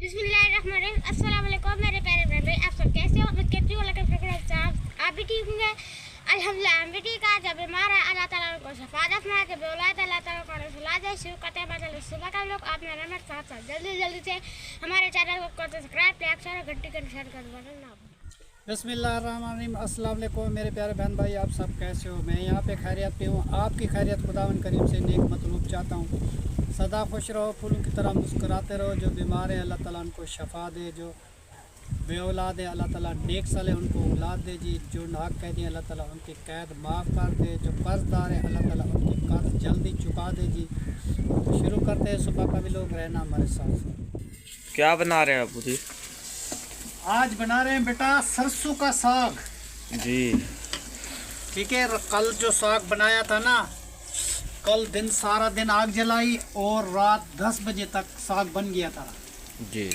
बिस्मिल्लाहिर्रहमानिर्रहीम। अस्सलाम वालेकुम मेरे प्यारे भाई, आप सब कैसे हो? मैं कहती हूँ आप भी ठीक होंगे। अल्हम्दुलिल्लाह हम भी ठीक है। जब बीमार है अल्लाह ताला उनको शफात फरमाए, जब औलाद अल्लाह ताला को रसूला दे। शुरू करते हैं मतलब सुबह का लोग आप मेरे मेरे साथ साथ जल्दी से हमारे चैनल को कर सब्सक्राइब, लाइक शेयर, घंटी का निशान कर दो। बिस्मिल्लाहिर्रहमानिर्रहीम। अस्सलाम वालेकुम मेरे प्यारे बहन भाई, आप सब कैसे हो? मैं यहाँ पे खैरियत पे हूँ। आपकी खैरियत खुदावन करीम से नेक मतलूब चाहता हूँ। सदा खुश रहो, फूलों की तरह मुस्कुराते रहो। जो बीमार है अल्लाह ताला उनको शफा दे, जो बे औलाद है अल्लाह ताला नेक साले उनको औलाद दे जी। जो नाक कैदी अल्लाह ताला उनकी कैद माफ़ कर दे। जो कर्जदार है अल्लाह ताला उनकी कर्ज जल्दी चुका दे जी। शुरू करते हैं सुबह का भी लोग रहना हमारे साथ। क्या बना रहे हैं अबू जी? आज बना रहे हैं बेटा सरसों का साग जी। ठीक है। कल जो साग बनाया था ना, कल दिन सारा दिन आग जलाई और रात 10 बजे तक साग बन गया था जी।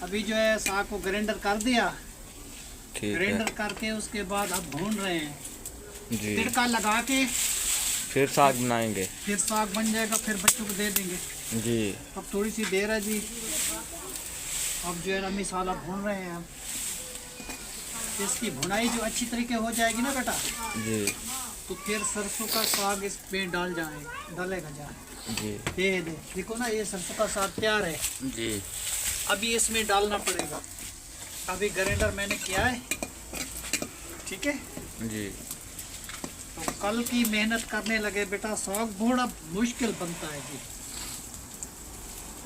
अभी जो है साग को ग्राइंडर कर दिया। ठीक है ग्राइंडर करके उसके बाद अब भून रहे हैं जी। तिड़का लगा के फिर साग बनाएंगे। फिर साग बन जाएगा, फिर बच्चों को दे देंगे जी। अब थोड़ी सी देर है जी। अब जो है ना मसाला भून रहे हैं। अब इसकी भुनाई जो अच्छी तरीके हो जाएगी ना बेटा, जी तो फिर सरसों का साग इसमें डालेगा जाए जी। ये देखो ना, ये सरसों का साग तैयार है। जी अभी इसमें डालना पड़ेगा। अभी ग्राइंडर मैंने किया है, ठीक है जी। तो कल की मेहनत करने लगे बेटा। साग बड़ा मुश्किल बनता है जी।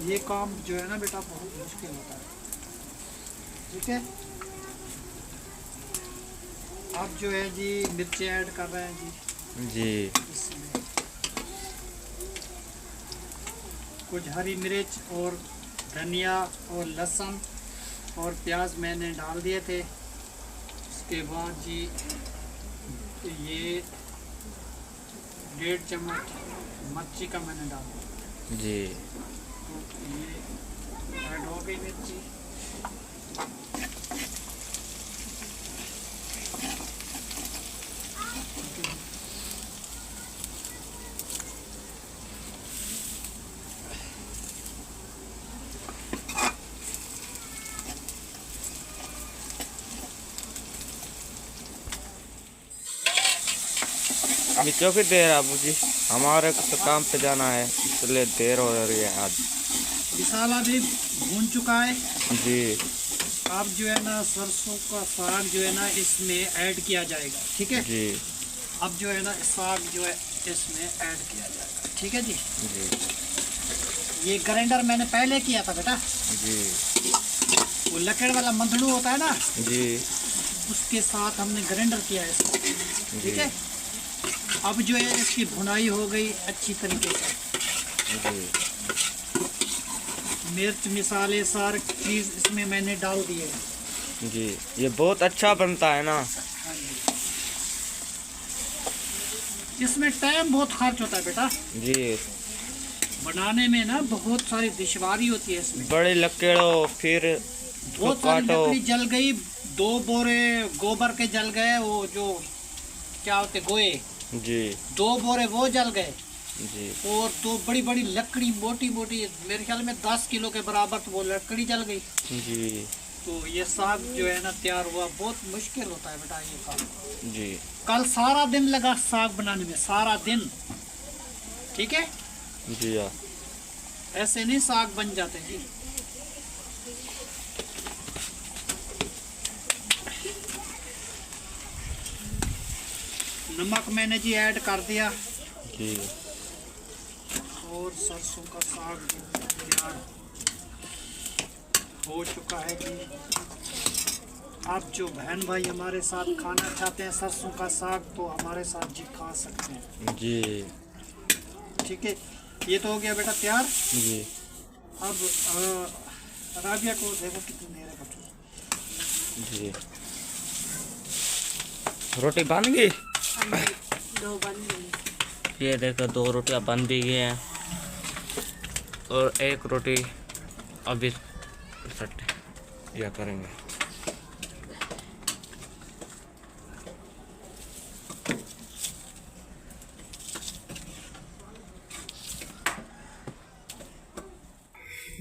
ये काम जो है ना बेटा बहुत मुश्किल होता है, ठीक है। अब जो है जी मिर्ची ऐड कर रहे हैं जी जी। इसमें कुछ हरी मिर्च और धनिया और लहसुन और प्याज मैंने डाल दिए थे। उसके बाद जी ये 1.5 चम्मच मिर्ची का मैंने डाल दिया। जी तो ये ऐड हो गई मिर्ची। अभी क्यों फिर देर है अबू जी? हमारे को तो काम पे जाना है, इसलिए देर हो रही है आज। मसाला भी भून चुका है जी अब जो है ना सरसों का साग जो है ना इसमें ऐड किया जाएगा, ठीक है जी। अब जो है ना साग जो है इसमें ऐड किया जाएगा, ठीक है जी। जी ये ग्राइंडर मैंने पहले किया था बेटा। जी। वो लकड़ वाला मंदड़ू होता है ना, जी उसके साथ हमने ग्राइंडर किया है इसको, ठीक है। अब जो है इसकी भुनाई हो गई अच्छी तरीके से। जी। मिर्च मसाले सारी चीज़ इसमें मैंने डाल दिए। जी ये बहुत अच्छा बनता है ना। हाँ जी। इसमें टाइम बहुत खर्च होता है बेटा जी। बनाने में ना, बहुत सारी दुश्वारी होती है इसमें। बड़े लकड़ो फिर बहुत सारी काटो। लकड़ी जल गई, 2 बोरे गोबर के जल गए, वो जो क्या होते गोए, जी 2 बोरे वो जल गए। जी। और 2 बड़ी बड़ी लकड़ी मोटी मोटी, मेरे ख्याल में 10 किलो के बराबर तो वो लकड़ी जल गई। जी तो ये साग जो है ना तैयार हुआ। बहुत मुश्किल होता है बेटा ये काम। जी। कल सारा दिन लगा साग बनाने में, सारा दिन, ठीक है। जी हाँ। ऐसे नहीं साग बन जाते जी। नमक मैंने जी ऐड कर दिया जी। और सरसों का साग तैयार हो चुका है जी। आप जो बहन भाई हमारे साथ खाना चाहते हैं सरसों का साग, तो हमारे साथ जी खा सकते हैं, जी ठीक है। ये तो हो गया बेटा तैयार। जी। अब राबिया को देखो कितनी देर है बच्चों। जी रोटी बन गई। 2 बन गई। ये देखो 2 रोटियां बन भी गई हैं और 1 रोटी अभी सट या करेंगे।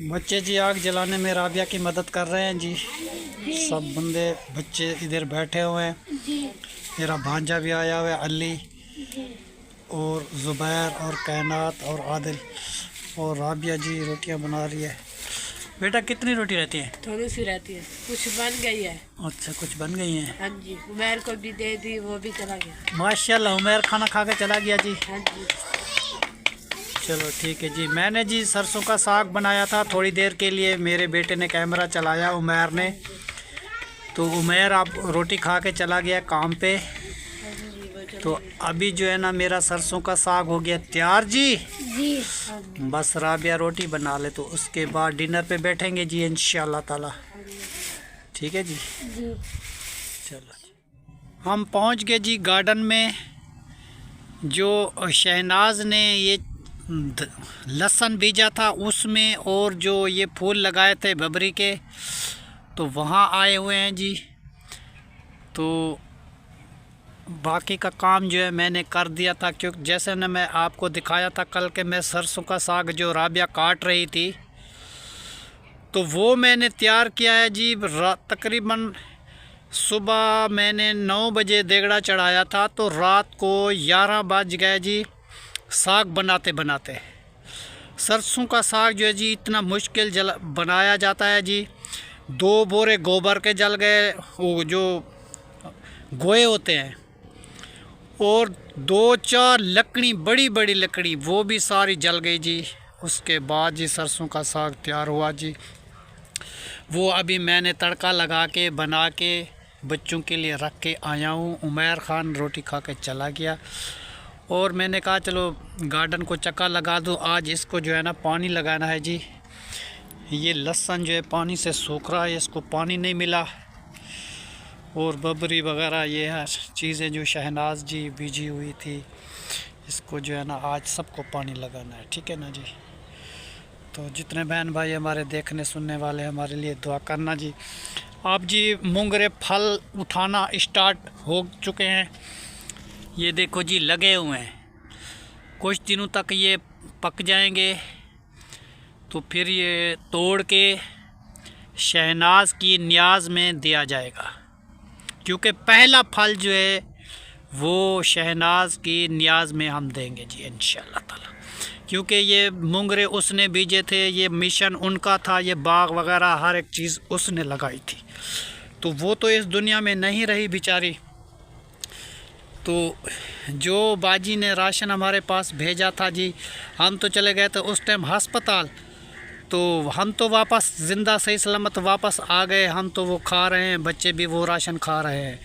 बच्चे जी आग जलाने में राबिया की मदद कर रहे हैं जी। सब बंदे बच्चे इधर बैठे हुए हैं। मेरा भांजा भी आया हुआ है, अली और ज़ुबैर और कैनात और आदिल, और राबिया जी रोटियां बना रही है। बेटा कितनी रोटी रहती है? थोड़ी सी रहती है, कुछ बन गई है। अच्छा, कुछ बन गई हैं। हाँ जी, उमर को भी दे दी, वो भी चला गया। माशाल्लाह, उमर खाना खा के चला गया जी। हाँ जी। चलो ठीक है जी। मैंने जी सरसों का साग बनाया था थोड़ी देर के लिए, मेरे बेटे ने कैमरा चलाया उमर ने, तो उमर आप रोटी खा के चला गया काम पे। तो अभी जो है ना मेरा सरसों का साग हो गया तैयार जी। बस राबिया रोटी बना ले तो उसके बाद डिनर पे बैठेंगे जी इंशाल्लाह ताला। ठीक है जी। चलो हम पहुंच गए जी गार्डन में। जो शहनाज ने ये लहसुन बीजा था उसमें, और जो ये फूल लगाए थे बबरी के, तो वहाँ आए हुए हैं जी। तो बाकी का काम जो है मैंने कर दिया था, क्योंकि जैसे ने मैं आपको दिखाया था कल के, मैं सरसों का साग जो राबिया काट रही थी तो वो मैंने तैयार किया है जी। तकरीबन सुबह मैंने 9 बजे देगड़ा चढ़ाया था, तो रात को 11 बज गए जी साग बनाते बनाते। सरसों का साग जो है जी इतना मुश्किल बनाया जाता है जी। 2 बोरे गोबर के जल गए, वो जो गोए होते हैं, और 2-4 लकड़ी, बड़ी बड़ी लकड़ी, वो भी सारी जल गई जी। उसके बाद जी सरसों का साग तैयार हुआ जी। वो अभी मैंने तड़का लगा के बना के बच्चों के लिए रख के आया हूँ। उमर खान रोटी खा के चला गया, और मैंने कहा चलो गार्डन को चक्का लगा दूँ। आज इसको जो है ना पानी लगाना है जी। ये लहसुन जो है पानी से सूख रहा है, इसको पानी नहीं मिला, और बबरी वगैरह ये है चीज़ें जो शहनाज जी बीजी हुई थी, इसको जो है ना आज सबको पानी लगाना है। ठीक है ना जी। तो जितने बहन भाई हमारे देखने सुनने वाले हमारे लिए दुआ करना जी। आप जी मूंगरे फल उठाना स्टार्ट हो चुके हैं, ये देखो जी लगे हुए हैं। कुछ दिनों तक ये पक जाएंगे तो फिर ये तोड़ के शहनाज की न्याज में दिया जाएगा, क्योंकि पहला फल जो है वो शहनाज की न्याज में हम देंगे जी इंशाल्लाह ताला। क्योंकि ये मूंगरे उसने बीजे थे, ये मिशन उनका था, ये बाग वगैरह हर एक चीज़ उसने लगाई थी, तो वो तो इस दुनिया में नहीं रही बेचारी। तो जो बाजी ने राशन हमारे पास भेजा था जी, हम तो चले गए थे उस टाइम अस्पताल, तो हम तो वापस ज़िंदा सही सलामत वापस आ गए। हम तो वो खा रहे हैं, बच्चे भी वो राशन खा रहे हैं,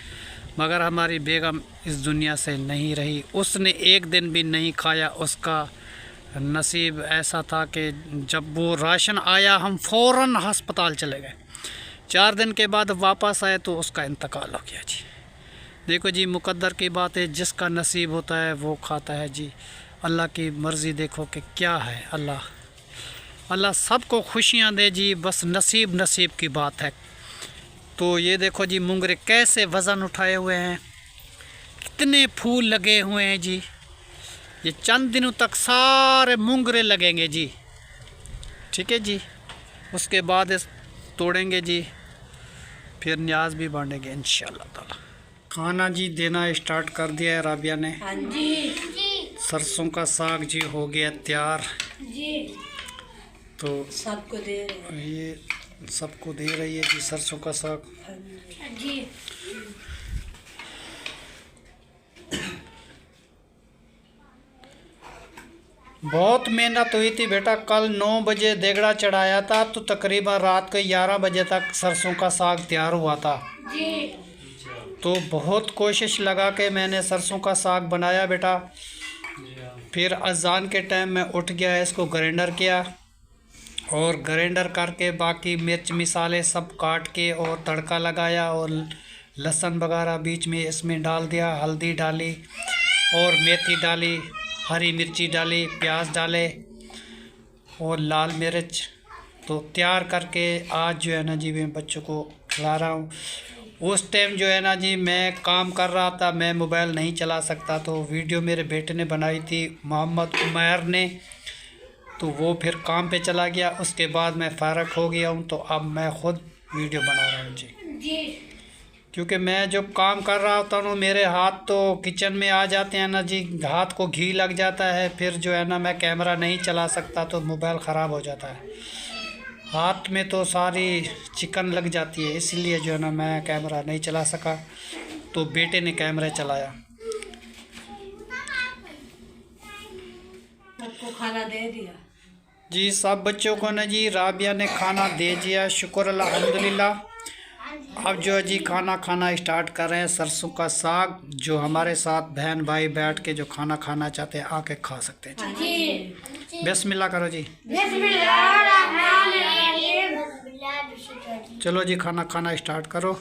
मगर हमारी बेगम इस दुनिया से नहीं रही। उसने एक दिन भी नहीं खाया। उसका नसीब ऐसा था कि जब वो राशन आया हम फ़ौरन अस्पताल चले गए। 4 दिन के बाद वापस आए तो उसका इंतकाल हो गया जी। देखो जी मुकद्दर की बात है, जिसका नसीब होता है वो खाता है जी। अल्लाह की मर्ज़ी देखो कि क्या है। अल्लाह सबको खुशियाँ दे जी, बस नसीब की बात है। तो ये देखो जी मूंगरे कैसे वज़न उठाए हुए हैं, कितने फूल लगे हुए हैं जी। ये चंद दिनों तक सारे मूंगरे लगेंगे जी। ठीक है जी। उसके बाद इस तोड़ेंगे जी, फिर न्याज भी बांटेंगे इंशाल्लाह ताला। खाना जी देना स्टार्ट कर दिया है राबिया ने। हाँ जी। सरसों का साग जी हो गया तैयार जी। तो सबको दे रहे हैं। ये सबको दे रही है जी सरसों का साग। जी। बहुत मेहनत हुई थी बेटा। कल 9 बजे देगड़ा चढ़ाया था, तो तकरीबन रात को 11 बजे तक सरसों का साग तैयार हुआ था जी। तो बहुत कोशिश लगा के मैंने सरसों का साग बनाया बेटा। फिर अजान के टाइम में उठ गया, इसको ग्राइंडर किया, और ग्राइंडर करके बाकी मिर्च मिसाले सब काट के और तड़का लगाया, और लहसुन वगैरह बीच में इसमें डाल दिया, हल्दी डाली और मेथी डाली, हरी मिर्ची डाली, प्याज डाले और लाल मिर्च। तो तैयार करके आज जो है ना जी मैं बच्चों को खिला रहा हूँ। उस टाइम जो है ना जी मैं काम कर रहा था, मैं मोबाइल नहीं चला सकता, तो वीडियो मेरे बेटे ने बनाई थी, मोहम्मद उमैर ने। तो वो फिर काम पे चला गया। उसके बाद मैं फ़ारग हो गया हूँ, तो अब मैं ख़ुद वीडियो बना रहा हूँ जी। क्योंकि मैं जो काम कर रहा होता हूँ मेरे हाथ तो किचन में आ जाते हैं ना जी, हाथ को घी लग जाता है, फिर जो है ना मैं कैमरा नहीं चला सकता, तो मोबाइल ख़राब हो जाता है। हाथ में तो सारी चिकन लग जाती है, इसलिए जो है ना मैं कैमरा नहीं चला सका, तो बेटे ने कैमरा चलाया। सबको खाना दे दिया जी, सब बच्चों को ना जी राबिया ने खाना दे दिया, शुक्र अल्हम्दुलिल्लाह। अब जो है जी खाना खाना स्टार्ट कर रहे हैं, सरसों का साग, जो हमारे साथ बहन भाई बैठ के जो खाना खाना चाहते हैं आके खा सकते हैं जी। बिस्मिल्लाह करो जी। चलो जी खाना खाना स्टार्ट करो।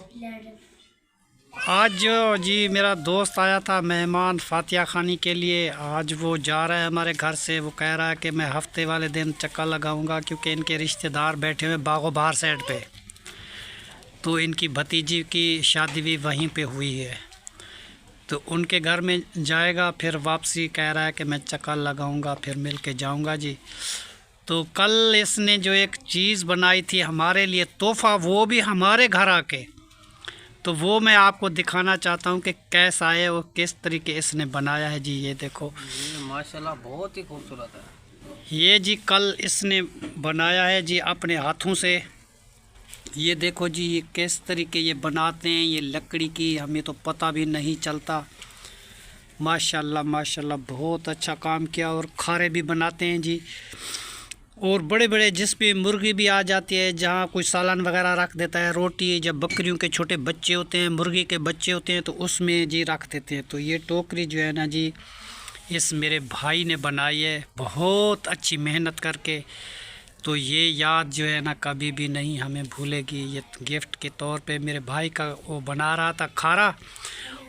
आज जो जी मेरा दोस्त आया था मेहमान फातिया खानी के लिए, आज वो जा रहा है हमारे घर से। वो कह रहा है कि मैं हफ्ते वाले दिन चक्कर लगाऊंगा, क्योंकि इनके रिश्तेदार बैठे हुए बागो बाहर साइड पे, तो इनकी भतीजी की शादी भी वहीं पे हुई है, तो उनके घर में जाएगा, फिर वापसी कह रहा है कि मैं चक्कर लगाऊंगा, फिर मिल के जाऊँगा जी। तो कल इसने जो एक चीज़ बनाई थी हमारे लिए तोहफ़ा, वो भी हमारे घर आके, तो वो मैं आपको दिखाना चाहता हूँ कि कैसा है और किस तरीके इसने बनाया है जी। ये देखो, ये माशाल्लाह बहुत ही खूबसूरत है। ये जी कल इसने बनाया है जी अपने हाथों से। ये देखो जी, ये किस तरीके ये बनाते हैं, ये लकड़ी की हमें तो पता भी नहीं चलता। माशाल्लाह माशाल्लाह बहुत अच्छा काम किया। और खारे भी बनाते हैं जी, और बड़े बड़े जिस पे मुर्गी भी आ जाती है, जहाँ कोई सालन वगैरह रख देता है, रोटी, जब बकरियों के छोटे बच्चे होते हैं, मुर्गी के बच्चे होते हैं, तो उसमें जी रख देते हैं। तो ये टोकरी जो है ना जी, इस मेरे भाई ने बनाई है बहुत अच्छी मेहनत करके। तो ये याद जो है ना कभी भी नहीं हमें भूलेगी। ये गिफ्ट के तौर पे मेरे भाई का वो बना रहा था खारा,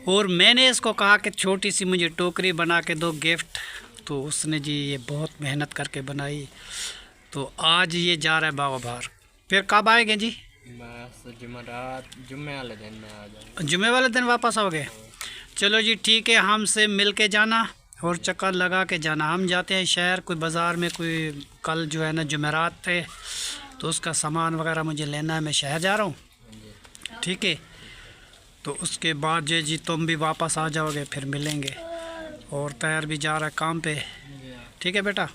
और मैंने इसको कहा कि छोटी सी मुझे टोकरी बना के दो गिफ्ट, तो उसने जी ये बहुत मेहनत करके बनाई। तो आज ये जा रहा है बाबा बाहर। फिर कब आएंगे जी? बस जुम्मे वाले दिन में आ जाएंगे। जुम्मे वाले दिन वापस आओगे? चलो जी ठीक है, हमसे मिल के जाना और चक्कर लगा के जाना। हम जाते हैं शहर, कोई बाज़ार में, कोई कल जो है ना जुमेरात थे, तो उसका सामान वगैरह मुझे लेना है, मैं शहर जा रहा हूँ, ठीक है। तो उसके बाद जो जी तुम भी वापस आ जाओगे, फिर मिलेंगे। और तैयार भी जा रहा है काम पे, ठीक है बेटा।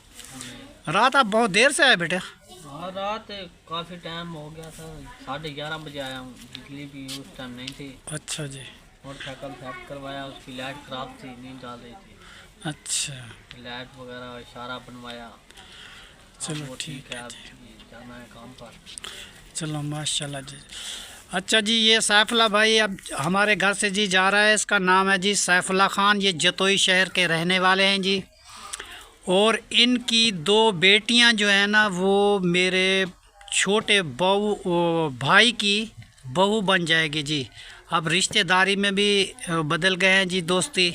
रात आप बहुत देर से आए बेटा? हाँ, रात काफ़ी टाइम हो गया था, 11:30 बजे आया हूँ। बिजली भी उस टाइम नहीं थी। अच्छा जी। मोटरसाइकिल सेट करवाया, उसकी लाइट ख़राब थी, नहीं चल रही थी। अच्छा, लाइट वगैरह इशारा बनवाया। चलो ठीक है, जाना है काम पर। चलो माशाल्लाह जी। अच्छा जी, ये सैफुल्लाह भाई अब हमारे घर से जी जा रहा है। इसका नाम है जी सैफुल्लाह ख़ान, ये जतोई शहर के रहने वाले हैं जी। और इनकी 2 बेटियां जो है ना, वो मेरे छोटे भाई की बहू बन जाएगी जी। अब रिश्तेदारी में भी बदल गए हैं जी दोस्ती।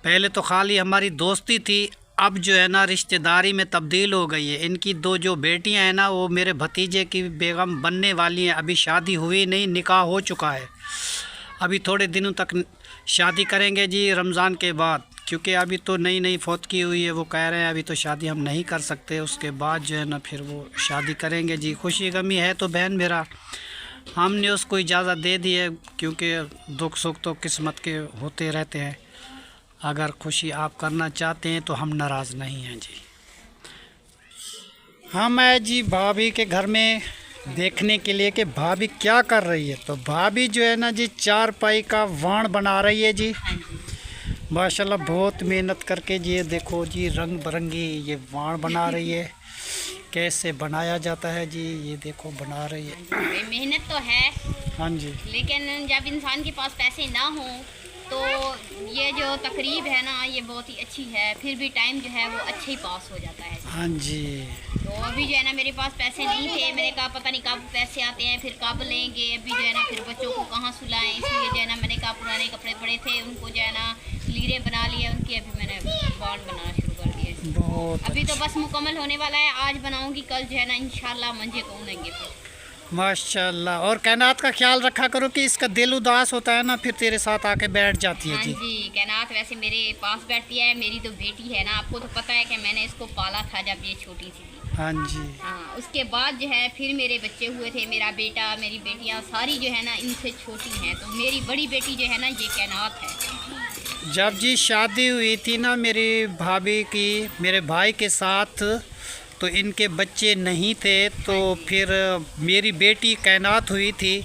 पहले तो खाली हमारी दोस्ती थी, अब जो है ना रिश्तेदारी में तब्दील हो गई है। इनकी 2 जो बेटियां हैं ना, वो मेरे भतीजे की बेगम बनने वाली हैं। अभी शादी हुई नहीं, निकाह हो चुका है। अभी थोड़े दिनों तक शादी करेंगे जी रमज़ान के बाद, क्योंकि अभी तो नई फौतगी हुई है। वो कह रहे हैं अभी तो शादी हम नहीं कर सकते, उसके बाद जो है ना फिर वो शादी करेंगे जी। खुशी गमी है तो बहन मेरा, हमने उसको इजाज़त दे दी है, क्योंकि दुख सुख तो किस्मत के होते रहते हैं। अगर खुशी आप करना चाहते हैं तो हम नाराज़ नहीं हैं जी। हम आए जी भाभी के घर में देखने के लिए कि भाभी क्या कर रही है। तो भाभी जो है ना जी 4 पाई का वाण बना रही है जी। माशाल्लाह बहुत मेहनत करके जी, ये देखो जी रंग बिरंगी ये वाण बना रही है। कैसे बनाया जाता है जी, ये देखो बना रही है। मेहनत तो है, हाँ जी, लेकिन जब इंसान के पास पैसे ना हो तो ये जो तकरीब है ना, ये बहुत ही अच्छी है। फिर भी टाइम जो है वो अच्छे ही पास हो जाता है। हाँ जी। तो अभी जो है ना मेरे पास पैसे नहीं थे, मैंने कहा पता नहीं कब पैसे आते हैं, फिर कब लेंगे। अभी जो है ना फिर बच्चों को कहाँ सुलाएं, इसलिए जो है ना मैंने कहा पुराने कपड़े पड़े थे उनको जो है ना लीरें बना लिए उनकी। अभी मैंने बाल बनाना शुरू कर दिए। बहुत अभी तो बस मुकम्मल होने वाला है, आज बनाऊंगी, कल जो है ना इंशाल्लाह मंजे को उनेंगे। फिर माशाल्लाह। और कायनात का ख्याल रखा करो कि इसका दिल उदास होता है ना, फिर तेरे साथ आके बैठ जाती है हाँ जी। जी, कायनात वैसे मेरे पास बैठती है। मेरी तो बेटी है ना, आपको तो पता है कि मैंने इसको पाला था जब ये छोटी सी थी। हाँ जी। हाँ, उसके बाद जो है फिर मेरे बच्चे हुए थे। मेरा बेटा, मेरी बेटियां सारी जो है ना इनसे छोटी हैं। तो मेरी बड़ी बेटी जो है ना ये कायनात है। जब जी शादी हुई थी ना मेरी भाभी की मेरे भाई के साथ, तो इनके बच्चे नहीं थे, तो फिर मेरी बेटी कायनात हुई थी।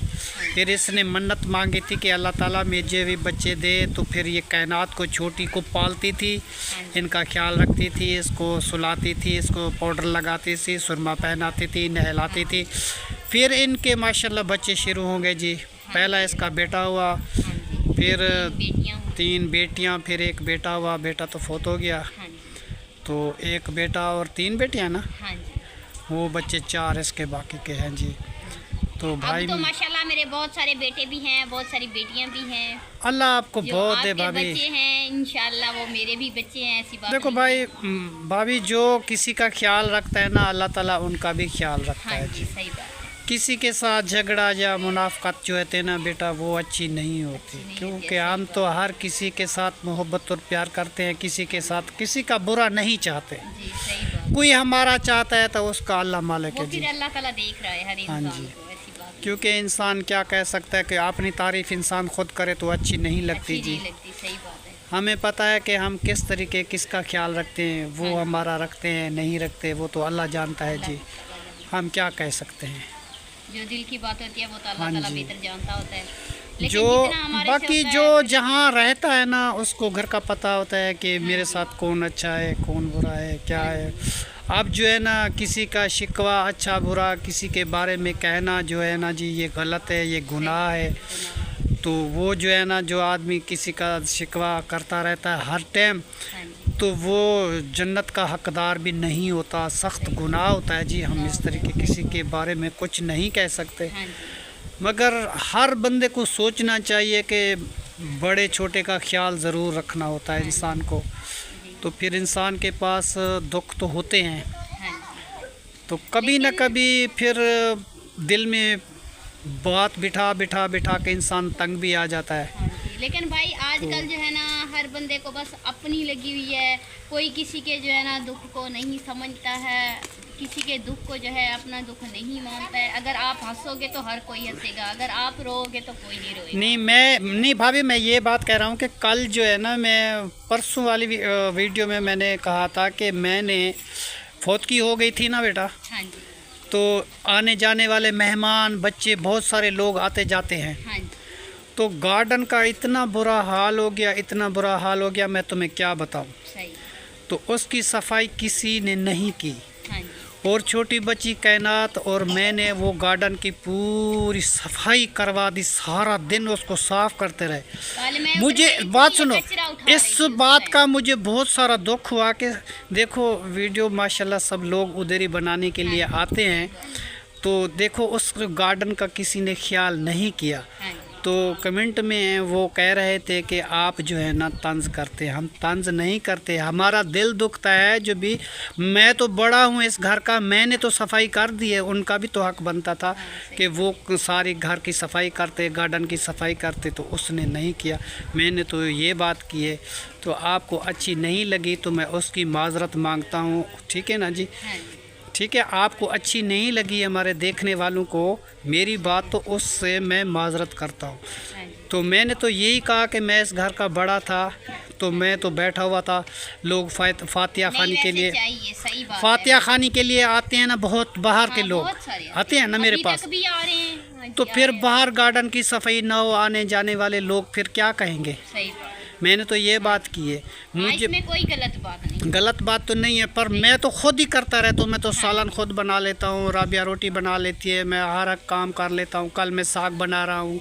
फिर इसने मन्नत मांगी थी कि अल्लाह ताला मुझे भी बच्चे दे। तो फिर ये कायनात को, छोटी को पालती थी, इनका ख्याल रखती थी, इसको सुलाती थी, इसको पाउडर लगाती थी, सुरमा पहनाती थी, नहलाती थी। फिर इनके माशाल्लाह बच्चे शुरू हो गए जी। पहला इसका बेटा हुआ, फिर बेटियां हुई। 3 बेटियां, फिर एक बेटा हुआ। बेटा तो फौत हो गया। हाँ जी, तो एक बेटा और 3 बेटियां ना, हाँ जी। वो बच्चे 4 इसके बाकी के हैं जी। तो भाई अब तो माशाल्लाह मेरे बहुत सारे बेटे भी हैं, बहुत सारी बेटियां भी हैं। अल्लाह आपको जो बहुत दे आपके भाभी। बच्चे हैं इंशाल्लाह वो मेरे भी बच्चे हैं, ऐसी बात देखो नहीं। भाई, भाभी जो किसी का ख्याल रखता है ना, अल्लाह ताला उनका भी ख्याल रखता हाँ है जी, जी। सही बात है। किसी के साथ झगड़ा या मुनाफकत जो है ना बेटा, वो अच्छी नहीं होती। नहीं क्योंकि होती, हम तो हर किसी के साथ मोहब्बत और प्यार करते हैं, किसी के साथ किसी का बुरा नहीं चाहते। जी, सही बात। कोई हमारा चाहता है तो उसका अल्लाह मालिक वो है जी। फिर अल्लाह ताला देख रहा है हर हाँ इंसान जी। को, ऐसी बात नहीं। क्योंकि इंसान क्या कह सकता है कि अपनी तारीफ इंसान खुद करे तो अच्छी नहीं लगती अच्छी जी। नहीं लगती, सही बात है। हमें पता है कि हम किस तरीके किसका ख्याल रखते हैं, वो हमारा रखते हैं नहीं रखते, वो तो अल्लाह जानता है जी। हम क्या कह सकते हैं। जो दिल की बात होती है वो तो हाँ अल्लाह ताला जी। बेहतर जानता होता है। लेकिन जो जितना हमारे से बाकी होता जो है, जहाँ रहता है ना, उसको घर का पता होता है कि मेरे साथ कौन अच्छा है, कौन बुरा है, क्या है। अब जो है ना किसी का शिकवा, अच्छा बुरा किसी के बारे में कहना जो है ना जी, ये गलत है, ये गुनाह है। तो वो जो है ना, जो आदमी किसी का शिकवा करता रहता है हर टाइम, हाँ जी, तो वो जन्नत का हकदार भी नहीं होता, सख्त गुनाह होता है जी। हम इस तरीके किसी के बारे में कुछ नहीं कह सकते, हाँ जी, मगर हर बंदे को सोचना चाहिए कि बड़े छोटे का ख्याल ज़रूर रखना होता है इंसान को। तो फिर इंसान के पास दुख तो होते हैं, हाँ जी। तो कभी न कभी फिर दिल में बात बिठा के इंसान तंग भी आ जाता है। हाँ जी। लेकिन भाई आजकल जो है ना हर बंदे को बस अपनी लगी हुई है। कोई किसी के जो है ना दुख को नहीं समझता है, किसी के दुख को जो है अपना दुख नहीं मानता है। अगर आप हंसोगे तो हर कोई हंसेगा, अगर आप रोओगे तो कोई नहीं रोएगा। नहीं भाभी, मैं ये बात कह रहा हूँ कि कल जो है ना, मैं परसों वाली वीडियो में मैंने कहा था कि मैंने फौत की हो गई थी ना बेटा, हाँ जी, तो आने जाने वाले मेहमान, बच्चे, बहुत सारे लोग आते जाते हैं। हाँ जी, तो गार्डन का इतना बुरा हाल हो गया, इतना बुरा हाल हो गया, मैं तुम्हें क्या बताऊं। सही, तो उसकी सफाई किसी ने नहीं की, हाँ जी, और छोटी बच्ची कायनात और मैंने वो गार्डन की पूरी सफाई करवा दी। सारा दिन उसको साफ करते रहे। कल मैं मुझे उधर बात गई थी, सुनो, ये कचरा उठा रही इस थी उस बात टाइम। का मुझे बहुत सारा दुख हुआ कि देखो वीडियो माशाल्लाह सब लोग उधर ही बनाने के लिए आते हैं, तो देखो उस गार्डन का किसी ने ख्याल नहीं किया। हाँ जी, तो कमेंट में वो कह रहे थे कि आप जो है ना तंज करते। हम तंज नहीं करते, हमारा दिल दुखता है जो भी। मैं तो बड़ा हूँ इस घर का, मैंने तो सफाई कर दी है, उनका भी तो हक बनता था कि वो सारी घर की सफाई करते, गार्डन की सफाई करते, तो उसने नहीं किया। मैंने तो ये बात की है, तो आपको अच्छी नहीं लगी तो मैं उसकी माजरत मांगता हूँ, ठीक है ना जी। हाँ जी, ठीक है, आपको अच्छी नहीं लगी हमारे देखने वालों को मेरी बात, तो उससे मैं माजरत करता हूँ। हाँ जी, तो मैंने तो यही कहा कि मैं इस घर का बड़ा था, तो मैं तो बैठा हुआ था। लोग फातिया नहीं, खाने के वैसे लिए, चाहिए, सही बात फातिया है। खाने के लिए आते हैं ना, बहुत बाहर के हाँ, लोग बहुत सारे आते हैं ना मेरे अभी पास। तक भी आ रहे हैं। हाँ जी, तो आ फिर रहे हैं। बाहर गार्डन की सफाई ना हो, आने जाने वाले लोग फिर क्या कहेंगे। सही बात, मैंने तो ये बात की है। हाँ, मुझे इसमें कोई गलत बात नहीं। गलत बात तो नहीं है, पर मैं तो खुद ही करता रहता हूँ। मैं तो सालन खुद बना लेता हूँ, राबिया रोटी बना लेती है, मैं हर एक काम कर लेता हूँ। कल मैं साग बना रहा हूँ,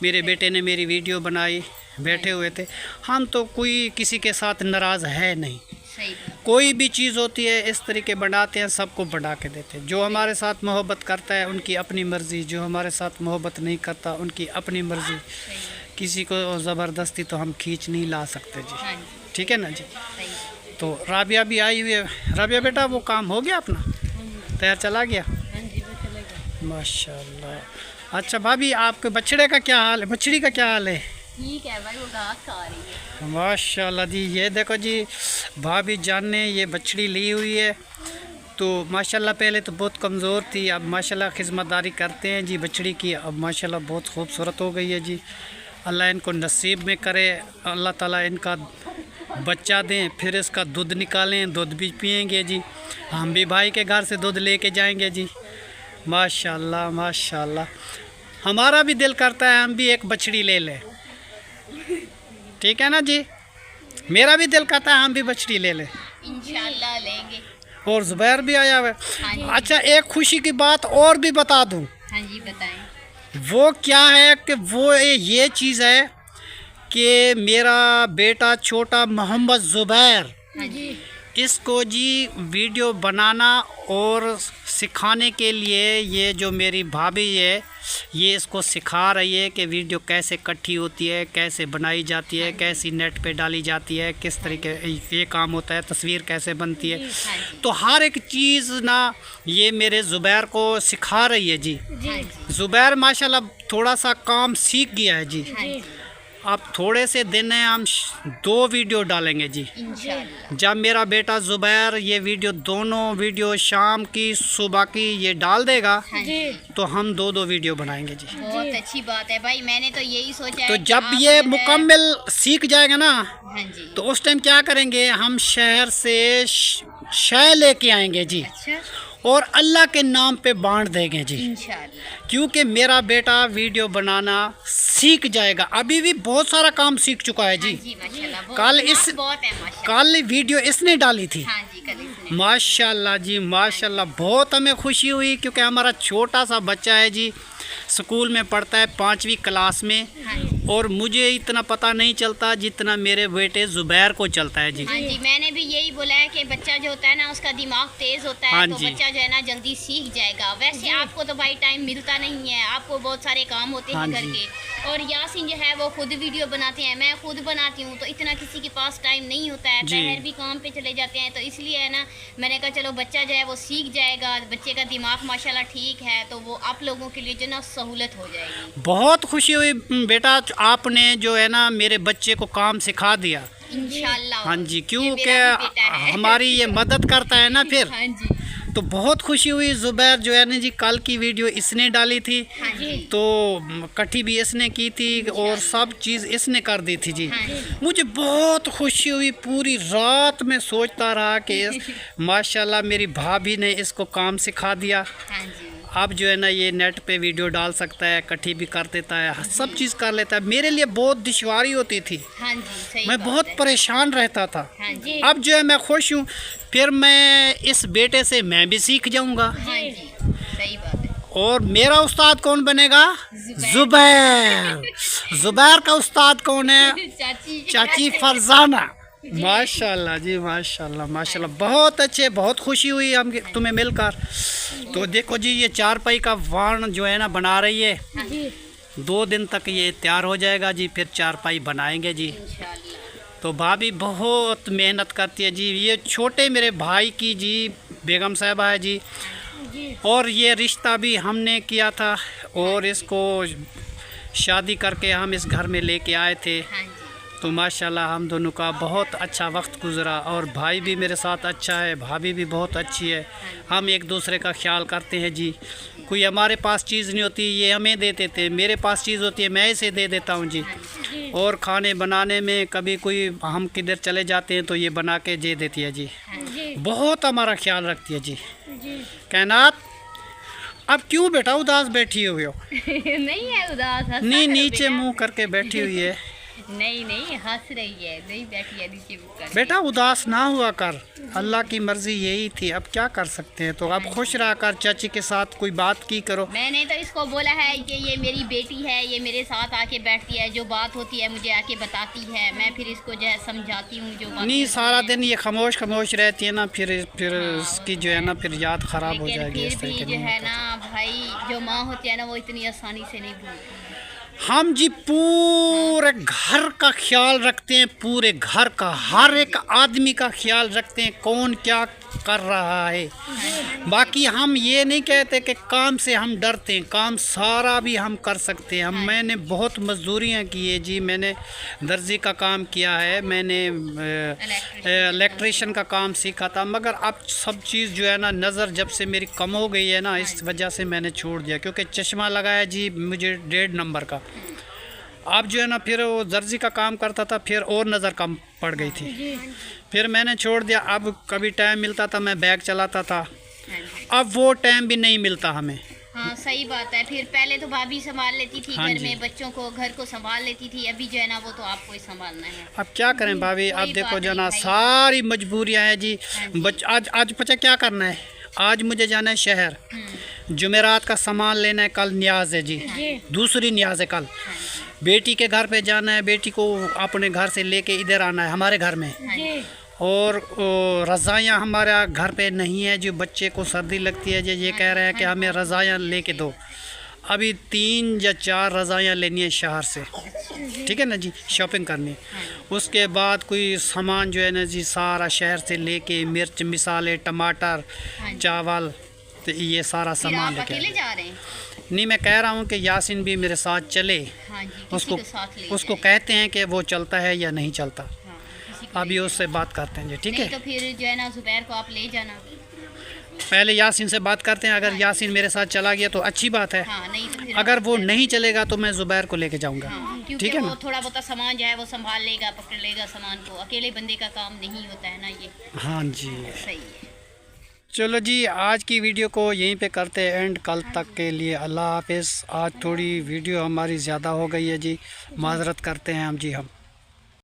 मेरे बेटे ने मेरी वीडियो बनाई, बैठे हुए थे हम। तो कोई किसी के साथ नाराज़ है नहीं। सही बात, कोई भी चीज़ होती है इस तरीके बनाते हैं, सबको बढ़ा के देते हैं। जो हमारे साथ मोहब्बत करता है उनकी अपनी मर्ज़ी, जो हमारे साथ मोहब्बत नहीं करता उनकी अपनी मर्ज़ी। सही बात, किसी को ज़बरदस्ती तो हम खींच नहीं ला सकते जी, हाँ जी, ठीक है ना जी। सही, तो राबिया भी आई हुई है। राबिया बेटा, वो काम हो गया अपना, तैयार चला गया। हाँ जी, वो चलेगा। माशाल्लाह। अच्छा भाभी, आपके बछड़े का क्या हाल है, बछड़ी का क्या हाल है? ठीक है भाई, वो घास खा रही है। माशाल्लाह जी। ये देखो जी, भाभी जान ने ये बछड़ी ली हुई है। तो माशाल्लाह पहले तो बहुत कमज़ोर थी, अब माशाल्लाह खिदमतदारी करते हैं जी बछड़ी की। अब माशाल्लाह बहुत खूबसूरत हो गई है जी। अल्लाह इनको नसीब में करे, अल्लाह ताला इनका बच्चा दें, फिर इसका दूध निकालें, दूध भी पिएंगे जी। हम भी भाई के घर से दूध लेके जाएंगे जी। माशाल्लाह माशाल्लाह। हमारा भी दिल करता है हम भी एक बछड़ी ले लें, ठीक है ना जी। मेरा भी दिल करता है हम भी बछड़ी ले लें, इंशाल्लाह लेंगे। और ज़ुबैर भी आया हुआ हाँ है। जी। अच्छा, एक खुशी की बात और भी बता दूं। हाँ जी बताएं। वो क्या है कि वो ये चीज़ है कि मेरा बेटा छोटा मोहम्मद ज़ुबैर, हाँ जी। इसको जी वीडियो बनाना और सिखाने के लिए ये जो मेरी भाभी है ये इसको सिखा रही है कि वीडियो कैसे इकट्ठी होती है, कैसे बनाई जाती है, कैसी नेट पे डाली जाती है, किस तरीके ये काम होता है, तस्वीर कैसे बनती है। तो हर एक चीज़ ना ये मेरे ज़ुबैर को सिखा रही है जी। ज़ुबैर माशाल्लाह थोड़ा सा काम सीख गया है जी। अब थोड़े से दिन हैं, हम 2 वीडियो डालेंगे जी इंशाल्लाह। जब मेरा बेटा ज़ुबैर ये वीडियो दोनों वीडियो शाम की सुबह की ये डाल देगा हाँ जी। तो हम 2 वीडियो बनाएंगे जी। बहुत अच्छी बात है भाई, मैंने तो यही सोचा तो है कि जब आप ये जो है- मुकम्मल सीख जाएगा ना हाँ जी। तो उस टाइम क्या करेंगे, हम शहर से शय लेके आएंगे जी अच्छा, और अल्लाह के नाम पे बांट देंगे जी। इंशाल्लाह। क्योंकि मेरा बेटा वीडियो बनाना सीख जाएगा, अभी भी बहुत सारा काम सीख चुका है हाँ जी। जी माशाल्लाह। कल बहुत इस- बहुत है माशाल्लाह। कल वीडियो इसने डाली थी। हाँ जी, कल इसने। माशाल्लाह जी माशाल्लाह। बहुत हमें खुशी हुई क्योंकि हमारा छोटा सा बच्चा है जी, स्कूल में पढ़ता है 5वीं क्लास में, हाँ जी। और मुझे इतना पता नहीं चलता जितना मेरे बेटे ज़ुबैर को चलता है जी। हाँ जी, मैंने भी यही बोला है कि बच्चा जो होता है ना उसका दिमाग तेज होता है, हाँ तो जी। बच्चा जो है ना जल्दी सीख जाएगा। वैसे आपको तो भाई टाइम मिलता नहीं है, आपको बहुत सारे काम होते हैं हाँ घर जी। के। और यासीन जो है वो खुद वीडियो बनाते हैं, मैं खुद बनाती हूँ, तो इतना किसी के पास टाइम नहीं होता है। जी। पहर भी काम पे चले जाते हैं, तो इसलिए है ना मैंने कहा चलो बच्चा जो है वो सीख जाएगा, बच्चे का दिमाग माशाल्लाह ठीक है, तो वो आप लोगों के लिए जो ना सहूलत हो जाएगी। बहुत खुशी हुई बेटा, आपने जो है ना मेरे बच्चे को काम सिखा दिया। इंशाल्लाह। हाँ जी, ये क्योंकि मेरा भी बेटा है। हमारी ये मदद करता है ना फिर, हाँ जी। तो बहुत खुशी हुई। ज़ुबैर जो है ना जी, कल की वीडियो इसने डाली थी, हाँ जी। तो इकट्ठी भी इसने की थी और सब चीज़ इसने कर दी थी जी। हाँ जी। मुझे बहुत खुशी हुई, पूरी रात में सोचता रहा कि माशाल्लाह मेरी भाभी ने इसको काम सिखा दिया। हाँ जी। अब जो है ना ये नेट पे वीडियो डाल सकता है, इकट्ठी भी कर देता है, सब चीज़ कर लेता है। मेरे लिए बहुत दुश्वारी होती थी, हाँ जी, सही मैं बात बहुत है। परेशान रहता था। हाँ जी। अब जो है मैं खुश हूँ, फिर मैं इस बेटे से मैं भी सीख जाऊँगा। हाँ जी, सही बात है। और मेरा उस्ताद कौन बनेगा? ज़ुबैर। ज़ुबैर का उस्ताद कौन है? चाची। चाची फरजाना। माशाल्लाह जी माशाल्लाह माशाल्लाह। बहुत अच्छे, बहुत खुशी हुई हम तुम्हें मिलकर। तो देखो जी, ये चारपाई का वाण जो है ना बना रही है, 2 दिन तक ये तैयार हो जाएगा जी, फिर चारपाई बनाएंगे जी। इंशाल्लाह। तो भाभी बहुत मेहनत करती है जी। ये छोटे मेरे भाई की जी बेगम साहिबा है जी, और ये रिश्ता भी हमने किया था और इसको शादी करके हम इस घर में लेके आए थे। हाँ जी। तो माशाल्लाह हम दोनों का बहुत अच्छा वक्त गुज़रा, और भाई भी मेरे साथ अच्छा है, भाभी भी बहुत अच्छी है। हम एक दूसरे का ख्याल करते हैं जी। कोई हमारे पास चीज़ नहीं होती ये हमें दे देते हैं, मेरे पास चीज़ होती है मैं इसे दे देता हूँ जी। और खाने बनाने में कभी कोई हम किधर चले जाते हैं तो ये बना के दे देती है जी। बहुत हमारा ख्याल रखती है जी। कायनात, अब क्यों बेटा उदास बैठी हुई हो? नहीं है उदास, हंसा नहीं, करो नीचे बेटा। मुंह करके बैठी हुई है। नहीं नहीं, हंस रही है, नहीं बैठी है नीचे मुँह करके। बेटा उदास ना हुआ कर, अल्लाह की मर्जी यही थी, अब क्या कर सकते हैं। तो अब खुश रहा कर, चाची के साथ कोई बात की करो। मैंने तो इसको बोला है कि ये मेरी बेटी है, ये मेरे साथ आके बैठती है, जो बात होती है मुझे आके बताती है, मैं फिर इसको जो है समझाती हूँ जो बात नहीं, सारा दिन ये खामोश खामोश रहती है ना, फिर इसकी जो है ना फिर याद ख़राब हो लेकिन जाएगी। फिर इस भी तरीके जो है नहीं। ना भाई, जो माँ होती है ना वो इतनी आसानी से नहीं भूलती। हम जी पूरे घर का ख्याल रखते हैं, पूरे घर का हर एक आदमी का ख्याल रखते हैं, कौन क्या कर रहा है। बाकी हम ये नहीं कहते कि काम से हम डरते हैं, काम सारा भी हम कर सकते हैं। मैंने बहुत मजदूरियाँ की है जी, मैंने दर्जी का काम किया है, मैंने इलेक्ट्रिशियन का काम सीखा था, मगर अब सब चीज़ जो है ना नज़र जब से मेरी कम हो गई है ना, इस वजह से मैंने छोड़ दिया। क्योंकि चश्मा लगाया जी मुझे 1.5 नंबर का, अब जो है ना फिर वो दर्जी का काम करता था, फिर और नज़र कम पड़ गई थी, फिर मैंने छोड़ दिया। अब कभी टाइम मिलता था मैं बैग चलाता था, अब वो टाइम भी नहीं मिलता हमें। हाँ सही बात है। फिर पहले तो भाभी संभाल लेती थी घर में, बच्चों को घर को संभाल लेती थी, अभी जो है ना वो तो आपको ही संभालना है। अब क्या करें भाभी, अब देखो जो ना सारी मजबूरियाँ हैं जी। आज पता क्या करना है, आज मुझे जाना है शहर, जुमेरात का सामान लेना है, कल न्याज है जी, दूसरी न्याज है कल। बेटी के घर पे जाना है, बेटी को अपने घर से लेके इधर आना है हमारे घर में। और रज़ायाँ हमारे घर पे नहीं है, जो बच्चे को सर्दी लगती है जी, ये कह रहे हैं कि हमें रज़ायाँ लेके दो। अभी 3 या 4 रज़ायाँ लेनी है शहर से, ठीक है ना जी, शॉपिंग करनी। उसके बाद कोई सामान जो है ना जी सारा शहर से लेके, मिर्च मिसाले टमाटर चावल, तो ये सारा सामान लेके अकेले जा रहे हैं? नहीं, मैं कह रहा हूँ कि यासिन भी मेरे साथ चले। हाँ जी, उसको कहते हैं कि वो चलता है या नहीं चलता। हाँ, अभी उससे बात करते हैं जी, ठीक है। तो फिर जो है ना जुबैर को आप ले जाना, पहले यासिन से बात करते हैं, अगर यासिन मेरे साथ चला गया तो अच्छी बात है। हाँ, नहीं तो फिर अगर वो नहीं चलेगा तो मैं जुबैर को लेके जाऊंगा। हाँ, ठीक है ना, वो थोड़ा बहुत सामान जो है वो संभाल लेगा, पकड़ लेगा सामान को, अकेले बंदे का काम नहीं होता है ना ये। हाँ जी सही है। चलो जी, आज की वीडियो को यहीं पे करते हैं एंड। कल तक के लिए अल्लाह हाफिज़। आज थोड़ी वीडियो हमारी ज़्यादा हो गई है जी, माजरत करते हैं हम जी। हम